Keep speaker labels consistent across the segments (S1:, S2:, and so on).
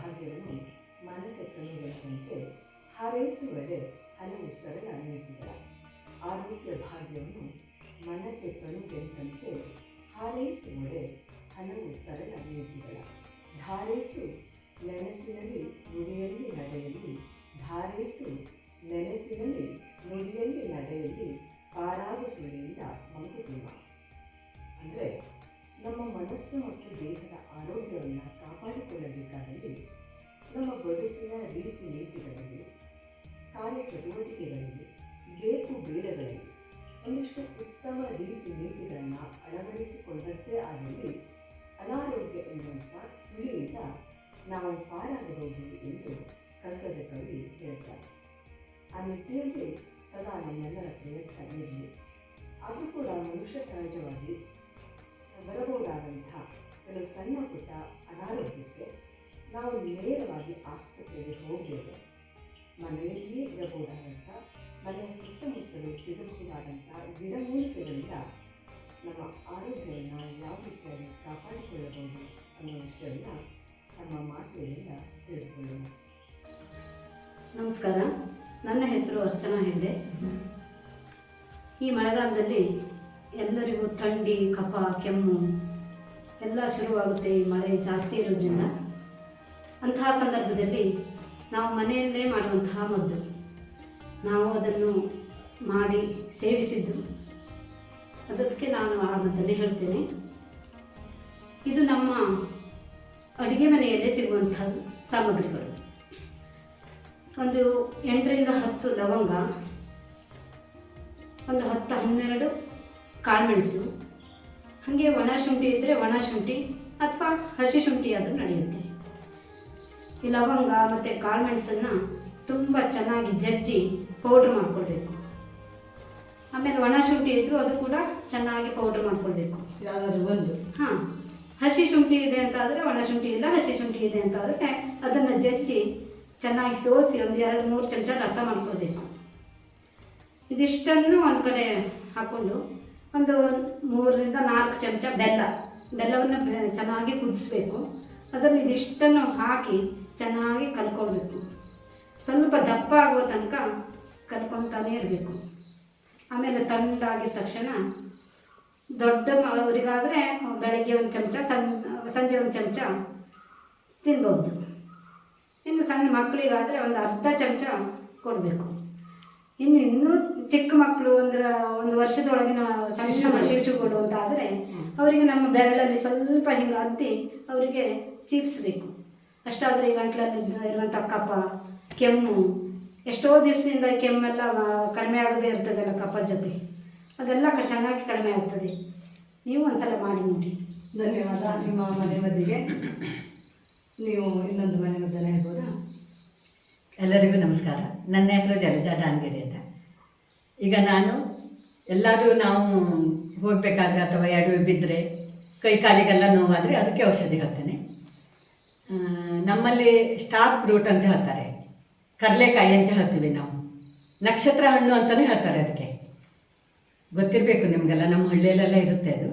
S1: ಭಾಗ್ಯವನ್ನು ಮನಕ್ಕೆ ತಂದುವಂತೆ ಹಾರೈಸುವಡೆ ಹಲವು ಸರಳ ನೀತಿಗಳ ಆರೋಗ್ಯ ಭಾಗ್ಯವನ್ನು ಮನಕ್ಕೆ ತಂದುವಂತೆ ಹಾರೈಸುವಡೆ ಹಲವು ಸರಳ ನೀತಿಗಳ ಧಾರೈಸು ನೆನಸಿನಲ್ಲಿ ನುಡಿಯಲ್ಲಿ ನಡೆಯಲ್ಲಿ ಧಾರೈಸು ನೆನಸಿನಲ್ಲಿ ನುಡಿಯಲ್ಲಿ ನಡೆಯಲ್ಲಿ ಪಾರಾಗು ಸುಳಿಯಿಂದ ಮಂಕುತಿಮ್ಮ. ಅಂದರೆ ನಮ್ಮ ಮನಸ್ಸು ಮತ್ತು ದೇಹದ ಆರೋಗ್ಯವನ್ನು ಕಾಪಾಡಿಕೊಳ್ಳಬೇಕಾದಲ್ಲಿ ನಮ್ಮ ಬದುಕಿನ ರೀತಿ ನೀತಿಗಳಲ್ಲಿ, ಕಾರ್ಯಚಟುವಟಿಕೆಗಳಲ್ಲಿ, ಬೇಕು ಬೇಡಗಳಲ್ಲಿ ಒಂದಿಷ್ಟು ಉತ್ತಮ ರೀತಿ ನೀತಿಗಳನ್ನು ಅಳವಡಿಸಿಕೊಂಡಂತೆ ಆದಲ್ಲಿ ಅನಾರೋಗ್ಯ ಎನ್ನುವಂಥ ಸುಳಿಯಿಂದ ನಾವು ಪಾರಾಗಬಹುದು ಎಂದು ಕಗ್ಗದ ಕವಿ ಹೇಳ್ತಾರೆ. ಆ ನಿಟ್ಟಿನಲ್ಲಿ ಸದಾ ನಮ್ಮೆಲ್ಲರ ಪ್ರಯತ್ನ ಇರಲಿ. ಅದು ಕೂಡ ಮನುಷ್ಯ ಸಹಜವಾಗಿ ಬರಬಹುದಾದಂಥ ಕೆಲವು ಸಣ್ಣ ಪುಟ್ಟ ಅನಾರೋಗ್ಯಕ್ಕೆ ನಾವು ನೇರವಾಗಿ ಆಸ್ಪತ್ರೆಗೆ ಹೋಗಬೇಕು. ಮನೆಯಲ್ಲಿಯೇ ಇರಬಹುದಾದಂಥ, ಮನೆಯ ಸುತ್ತಮುತ್ತಲು ಸಿಗಬಹುದಾದಂಥ ಗಿಡಮೂಲಿಕೆಗಳಿಂದ ನಮ್ಮ ಆರೋಗ್ಯವನ್ನು ಯಾವ ರೀತಿಯಾಗಿ ಕಾಪಾಡಿಕೊಳ್ಳಬಹುದು ಅನ್ನೋ ವಿಷಯವನ್ನು ನಮ್ಮ ಮಾತುಗಳಿಂದ ತಿಳಿದುಕೊಳ್ಳೋಣ.
S2: ನಮಸ್ಕಾರ, ನನ್ನ ಹೆಸರು ಅರ್ಚನಾ ಹೆಂಡೆ. ಈ ಮಳೆಗಾಲದಲ್ಲಿ ಎಲ್ಲರಿಗೂ ಥಂಡಿ, ಕಫ, ಕೆಮ್ಮು ಎಲ್ಲ ಶುರುವಾಗುತ್ತೆ. ಈ ಮಳೆ ಜಾಸ್ತಿ ಇರೋದ್ರಿಂದ ಅಂತಹ ಸಂದರ್ಭದಲ್ಲಿ ನಾವು ಮನೆಯಲ್ಲೇ ಮಾಡುವಂತಹ ಮದ್ದು, ನಾವು ಅದನ್ನು ಮಾಡಿ ಸೇವಿಸಿದ್ದು, ಅದಕ್ಕೆ ನಾನು ಆ ಮದ್ದನ್ನೇ ಹೇಳ್ತೇನೆ. ಇದು ನಮ್ಮ ಅಡುಗೆ ಮನೆಯಲ್ಲೇ ಸಿಗುವಂತಹ ಸಾಮಗ್ರಿಗಳು. ಒಂದು 8ರಿಂದ 10 ಲವಂಗ, ಒಂದು 10-12 ಕಾಳುಮೆಣಸು, ಹಾಗೆ ಒಣ ಶುಂಠಿ ಇದ್ದರೆ ಒಣ ಶುಂಠಿ ಅಥವಾ ಹಸಿ ಶುಂಠಿ ಆದರೂ ನಡೆಯುತ್ತೆ. ಈ ಲವಂಗ ಮತ್ತು ಕಾಳುಮೆಣಸನ್ನು ತುಂಬ ಚೆನ್ನಾಗಿ ಜಜ್ಜಿ ಪೌಡ್ರ್ ಮಾಡ್ಕೊಳ್ಬೇಕು. ಆಮೇಲೆ ಒಣ ಶುಂಠಿ ಇದ್ದರೂ ಅದು ಕೂಡ ಚೆನ್ನಾಗಿ ಪೌಡ್ರ್ ಮಾಡ್ಕೊಳ್ಬೇಕು.
S1: ಯಾವುದಾದ್ರೂ ಒಂದು.
S2: ಹಾಂ, ಹಸಿ ಶುಂಠಿ ಇದೆ ಅಂತ ಆದರೆ ಒಣ ಶುಂಠಿ ಇಲ್ಲ, ಹಸಿ ಶುಂಠಿ ಇದೆ ಅಂತ ಆದರೆ ಅದನ್ನು ಜಜ್ಜಿ ಚೆನ್ನಾಗಿ ಸೋಸಿ ಒಂದು 2-3 ಚಮಚ ರಸ ಮಾಡ್ಕೊಳ್ಬೇಕು. ಇದಿಷ್ಟನ್ನು ಒಂದು ಕಡೆ ಹಾಕ್ಕೊಂಡು ಒಂದು 3ರಿಂದ 4 ಚಮಚ ಬೆಲ್ಲವನ್ನು ಚೆನ್ನಾಗಿ ಕುದಿಸ್ಬೇಕು. ಅದನ್ನು ಇದಿಷ್ಟನ್ನು ಹಾಕಿ ಚೆನ್ನಾಗಿ ಕಲ್ಕೊಳ್ಬೇಕು. ಸ್ವಲ್ಪ ದಪ್ಪ ಆಗುವ ತನಕ ಕಲ್ಕೊತಾನೇ ಇರಬೇಕು. ಆಮೇಲೆ ತಣ್ಣಗಾಗಿದ ತಕ್ಷಣ ದೊಡ್ಡವರಿಗಾದರೆ ಬೆಳಗ್ಗೆ 1 ಚಮಚ, ಸಂಜೆ 1 ಚಮಚ ತಿನ್ಬೋದು. ಇನ್ನು ಸಣ್ಣ ಮಕ್ಕಳಿಗಾದರೆ ಒಂದು ಅರ್ಧ ಚಮಚ ಕೊಡಬೇಕು. ಇನ್ನೂ ಚಿಕ್ಕ ಮಕ್ಕಳು ಒಂದು ವರ್ಷದೊಳಗಿನ ಸಣ್ಣ ಶಿಶುಗಳು ಅಂತ ಆದರೆ ಅವರಿಗೆ ನಮ್ಮ ಬೆರಳಲ್ಲಿ ಸ್ವಲ್ಪ ಹಿಂಗೆ ಅದ್ದಿ ಅವರಿಗೆ ಚೀಪಿಸ್ಬೇಕು. ಅಷ್ಟಾದರೆ ಈ ಗಂಟ್ಲಲ್ಲಿ ಇರುವಂಥ ಕಫ, ಕೆಮ್ಮು, ಎಷ್ಟೋ ದಿವಸದಿಂದ ಕೆಮ್ಮೆಲ್ಲ ಕಡಿಮೆ ಆಗದೇ ಇರ್ತದಲ್ಲ ಕಫದ ಜೊತೆ, ಅದೆಲ್ಲ ಚೆನ್ನಾಗಿ ಕಡಿಮೆ ಆಗ್ತದೆ. ನೀವು ಒಂದ್ಸಲ ಮಾಡಿ ನೋಡಿ.
S1: ಧನ್ಯವಾದ. ನಿಮ್ಮ ಮನೆ ಮದ್ದಿಗೆ ನೀವು ಇನ್ನೊಂದು ಮನೆ ಮದ್ದನ್ನು ಹೇಳ್ಬೋದಾ?
S3: ಎಲ್ಲರಿಗೂ ನಮಸ್ಕಾರ. ನನ್ನ ಹೆಸರು ಜಲಜಾ ದಾನ್ಗೇರಿ ಅಂತ. ಈಗ ನಾವು ಹೋಗಬೇಕಾದ್ರೆ ಅಥವಾ ಎಡವಿ ಬಿದ್ದರೆ, ಕೈ ಕಾಲಿಗೆಲ್ಲ ನೋವಾದರೆ ಅದಕ್ಕೆ ಔಷಧಿ ಹೇಳ್ತೇನೆ. ನಮ್ಮಲ್ಲಿ ಸ್ಟಾರ್ ಫ್ರೂಟ್ ಅಂತ ಹೇಳ್ತಾರೆ, ಕಡಲೆಕಾಯಿ ಅಂತ ಹೇಳ್ತೀವಿ ನಾವು, ನಕ್ಷತ್ರ ಹಣ್ಣು ಅಂತಲೇ ಹೇಳ್ತಾರೆ. ಅದಕ್ಕೆ ಗೊತ್ತಿರಬೇಕು ನಿಮಗೆಲ್ಲ, ನಮ್ಮ ಹಳ್ಳಿಯಲ್ಲೆಲ್ಲ ಇರುತ್ತೆ ಅದು.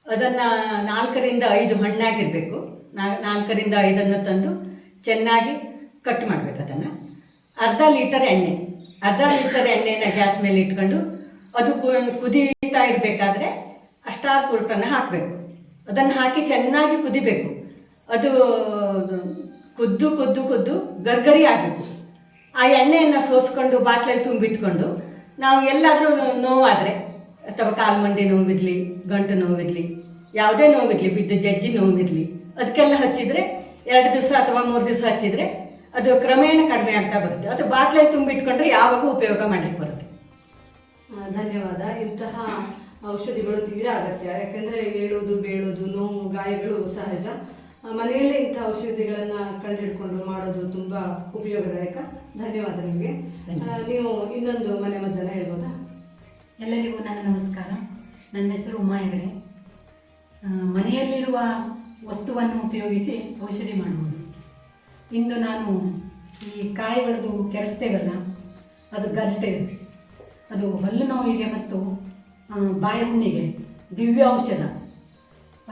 S3: ಅದನ್ನು 4ರಿಂದ 5 ಹಣ್ಣಾಗಿರಬೇಕು. 4ರಿಂದ 5 ತಂದು ಚೆನ್ನಾಗಿ ಕಟ್ ಮಾಡಬೇಕು. ಅದನ್ನು ಅರ್ಧ ಲೀಟರ್ ಎಣ್ಣೆನ ಗ್ಯಾಸ್ ಮೇಲೆ ಇಟ್ಕೊಂಡು ಅದು ಕುದೀತಾ ಇರಬೇಕಾದ್ರೆ ಸ್ಟಾರ್ ಫ್ರೂಟನ್ನು ಹಾಕಬೇಕು. ಅದನ್ನು ಹಾಕಿ ಚೆನ್ನಾಗಿ ಕುದಿಬೇಕು. ಅದು ಕುದ್ದು ಗರ್ಗರಿ ಆಗಬೇಕು. ಆ ಎಣ್ಣೆಯನ್ನು ಸೋಸ್ಕೊಂಡು ಬಾಟ್ಲಲ್ಲಿ ತುಂಬಿಟ್ಕೊಂಡು ನಾವು ಎಲ್ಲಾದರೂ ನೋವಾದರೆ ಅಥವಾ ಕಾಲು ಮಂಡಿ ನೋವಿರಲಿ, ಗಂಟು ನೋವಿರಲಿ, ಯಾವುದೇ ನೋವಿರಲಿ, ಬಿದ್ದು ಜಜ್ಜಿ ನೋವಿರಲಿ, ಅದಕ್ಕೆಲ್ಲ ಹಚ್ಚಿದರೆ 2 ದಿವಸ ಅಥವಾ 3 ದಿವಸ ಹಚ್ಚಿದರೆ ಅದು ಕ್ರಮೇಣ ಕಡಿಮೆ ಆಗ್ತಾ ಬರುತ್ತೆ. ಅದು ಬಾಟ್ಲಲ್ಲಿ ತುಂಬಿಟ್ಕೊಂಡ್ರೆ ಯಾವಾಗೂ ಉಪಯೋಗ ಮಾಡಲಿಕ್ಕೆ ಬರುತ್ತೆ.
S1: ಧನ್ಯವಾದ. ಇಂತಹ ಔಷಧಿಗಳು ತೀರಾ ಅಗತ್ಯ. ಯಾಕೆಂದರೆ ಏಳೋದು ಬೀಳೋದು, ನೋವು, ಗಾಯಗಳು ಸಹಜ. ಮನೆಯಲ್ಲೇ ಇಂಥ ಔಷಧಿಗಳನ್ನು ಕಂಡುಹಿಡ್ಕೊಂಡು ಮಾಡೋದು ತುಂಬ ಉಪಯೋಗದಾಯಕ. ಧನ್ಯವಾದ ನಿಮಗೆ. ನೀವು ಇನ್ನೊಂದು ಮನೆ ಮದ್ದನ್ನು ಹೇಳ್ಬೋದಾ?
S4: ಎಲ್ಲರಿಗೂ ನನ್ನ ನಮಸ್ಕಾರ. ನನ್ನ ಹೆಸರು ಉಮಾ ಹೆಗಡೆ. ಮನೆಯಲ್ಲಿರುವ ವಸ್ತುವನ್ನು ಉಪಯೋಗಿಸಿ ಔಷಧಿ ಮಾಡುವುದು. ಇಂದು ನಾನು ಈ ಕಾಯಿಗಳದ್ದು ಕೆರೆಸ್ತೇವಲ್ಲ, ಅದು ಗರ್ಟೆ, ಅದು ಹಲ್ಲು ನೋವಿಗೆ ಮತ್ತು ಬಾಯಿ ಹುಣ್ಣಿಗೆ ದಿವ್ಯ ಔಷಧ.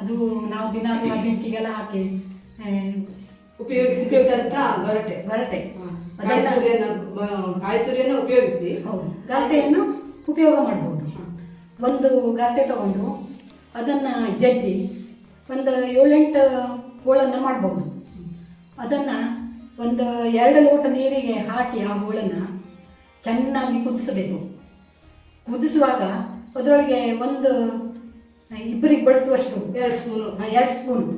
S4: ಅದು ನಾವು ದಿನಾಲು ಬೆಕ್ಕಿಗೆಲ್ಲ ಹಾಕಿ
S1: ಉಪಯೋಗಿಸಿದಂತ ಗೊರಟೆ
S2: ಗೊರಟೆ
S1: ಕಾಯಿತುರಿಯನ್ನು ಉಪಯೋಗಿಸಿ
S2: ಹೌದು, ಗರಟೆಯನ್ನು ಉಪಯೋಗ ಮಾಡ್ಬೋದು. ಒಂದು ಗರಟೆ ತಗೊಂಡು ಅದನ್ನು ಜಜ್ಜಿ ಒಂದು 7-8 ಹೋಳನ್ನು ಮಾಡ್ಬೋದು. ಅದನ್ನು ಒಂದು 2 ಲೋಟ ನೀರಿಗೆ ಹಾಕಿ ಆ ಹೋಳನ್ನು ಚೆನ್ನಾಗಿ ಕುದಿಸಬೇಕು. ಕುದಿಸುವಾಗ ಅದರೊಳಗೆ ಒಂದು 2 ಬಳಸುವಷ್ಟು 2 ಸ್ಪೂನ್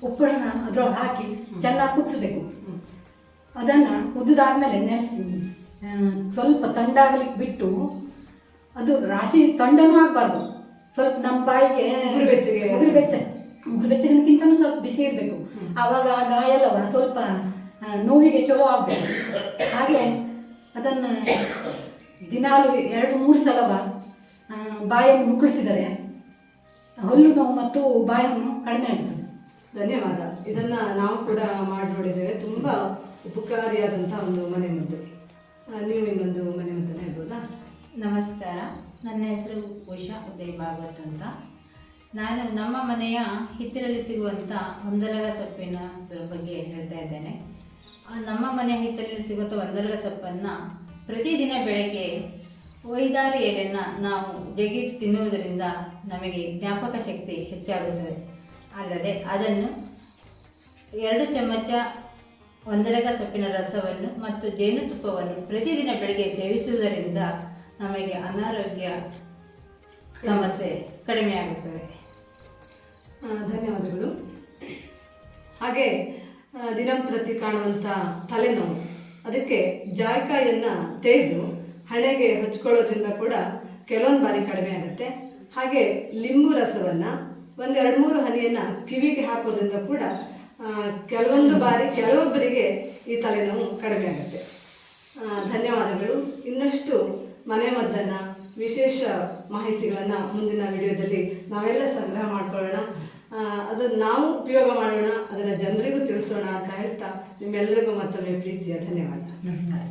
S2: ಉಪ್ಪನ್ನು ಅದರೊಳಗೆ ಹಾಕಿ ಚೆನ್ನಾಗಿ ಕುದಿಸ್ಬೇಕು. ಅದನ್ನು ಕುದಿದಾದ್ಮೇಲೆ ನೆನೆಸಿ ಸ್ವಲ್ಪ ತಂಡಾಗಲಿಕ್ಕೆ ಬಿಟ್ಟು, ಅದು ರಾಶಿ ತಂಡನೂ ಆಗಬಾರ್ದು, ಸ್ವಲ್ಪ ನಮ್ಮ ಬಾಯಿಗೆ ಉಗುರು ಬೆಚ್ಚಗಿನಕ್ಕಿಂತನೂ ಸ್ವಲ್ಪ ಬಿಸಿ ಇರಬೇಕು. ಆವಾಗ ಆ ಗಾಯ ಎಲ್ಲವ ಸ್ವಲ್ಪ ನೋವಿಗೆ ಚಲೋ ಆಗಬೇಕು. ಹಾಗೆ ಅದನ್ನು ದಿನಾಲು 2-3 ಸಲವ ಬಾಯನ್ನು ಮುಕ್ಕಳಿಸಿದರೆ ಹಲ್ಲು ನೋವು ಮತ್ತು ಬಾಯಿ ನೋವು ಕಡಿಮೆ ಆಗ್ತದೆ.
S1: ಧನ್ಯವಾದ. ಇದನ್ನು ನಾವು ಕೂಡ ಮಾಡಿ ನೋಡಿದ್ದೇವೆ. ತುಂಬ ಉಪಕಾರಿಯಾದಂಥ ಒಂದು ಮನೆಮದ್ದು. ನೀವು ಇನ್ನೊಂದು ಮನೆಮದ್ದನ್ನು ಹೇಳ್ಬೋದಾ?
S5: ನಮಸ್ಕಾರ, ನನ್ನ ಹೆಸರು ಉಷಾ ಉದಯ್ ಭಾಗವತ್ ಅಂತ. ನಾನು ನಮ್ಮ ಮನೆಯ ಹಿತ್ತಲಲ್ಲಿ ಸಿಗುವಂಥ ಒಂದರಗ ಸೊಪ್ಪಿನ ಬಗ್ಗೆ ಹೇಳ್ತಾ ಇದ್ದೇನೆ. ನಮ್ಮ ಮನೆಯ ಹಿತ್ತಲಲ್ಲಿ ಸಿಗುವಂಥ ಒಂದರಗ ಸೊಪ್ಪನ್ನು ಪ್ರತಿದಿನ ಬೆಳಗ್ಗೆ 5-6 ಎಲೆಯನ್ನು ನಾವು ಜಗಿಟ್ಟು ತಿನ್ನುವುದರಿಂದ ನಮಗೆ ಜ್ಞಾಪಕ ಶಕ್ತಿ ಹೆಚ್ಚಾಗುತ್ತದೆ. ಅಲ್ಲದೆ ಅದನ್ನು 2 ಚಮಚ ಒಂದರಗ ಸೊಪ್ಪಿನ ರಸವನ್ನು ಮತ್ತು ಜೇನುತುಪ್ಪವನ್ನು ಪ್ರತಿದಿನ ಬೆಳಗ್ಗೆ ಸೇವಿಸುವುದರಿಂದ ನಮಗೆ ಅನಾರೋಗ್ಯ ಸಮಸ್ಯೆ ಕಡಿಮೆಯಾಗುತ್ತದೆ.
S1: ಧನ್ಯವಾದಗಳು. ಹಾಗೆ ದಿನಂಪ್ರತಿ ಕಾಣುವಂಥ ತಲೆನೋವು, ಅದಕ್ಕೆ ಜಾಯಿಕಾಯಿಯನ್ನು ತೆಗೆದು ಹಣೆಗೆ ಹಚ್ಕೊಳ್ಳೋದ್ರಿಂದ ಕೂಡ ಕೆಲವೊಂದು ಬಾರಿ ಕಡಿಮೆ ಆಗುತ್ತೆ. ಹಾಗೆ ಲಿಂಬು ರಸವನ್ನು ಒಂದು 2-3 ಹನಿಯನ್ನು ಕಿವಿಗೆ ಹಾಕೋದ್ರಿಂದ ಕೂಡ ಕೆಲವೊಂದು ಬಾರಿ ಕೆಲವೊಬ್ಬರಿಗೆ ಈ ತಲೆನೋವು ಕಡಿಮೆ ಆಗುತ್ತೆ. ಧನ್ಯವಾದಗಳು. ಇನ್ನಷ್ಟು ಮನೆಮದ್ದನ್ನು, ವಿಶೇಷ ಮಾಹಿತಿಗಳನ್ನು ಮುಂದಿನ ವಿಡಿಯೋದಲ್ಲಿ ನಾವೆಲ್ಲ ಸಂಗ್ರಹ ಮಾಡ್ಕೊಳ್ಳೋಣ. ಅದನ್ನು ನಾವು ಉಪಯೋಗ ಮಾಡೋಣ, ಅದನ್ನು ಜನರಿಗೂ ತಿಳಿಸೋಣ ಅಂತ ಹೇಳ್ತಾ ನಿಮ್ಮೆಲ್ಲರಿಗೂ ಮತ್ತೊಮ್ಮೆ ಪ್ರೀತಿಯ ಧನ್ಯವಾದ.
S3: ನಮಸ್ಕಾರ.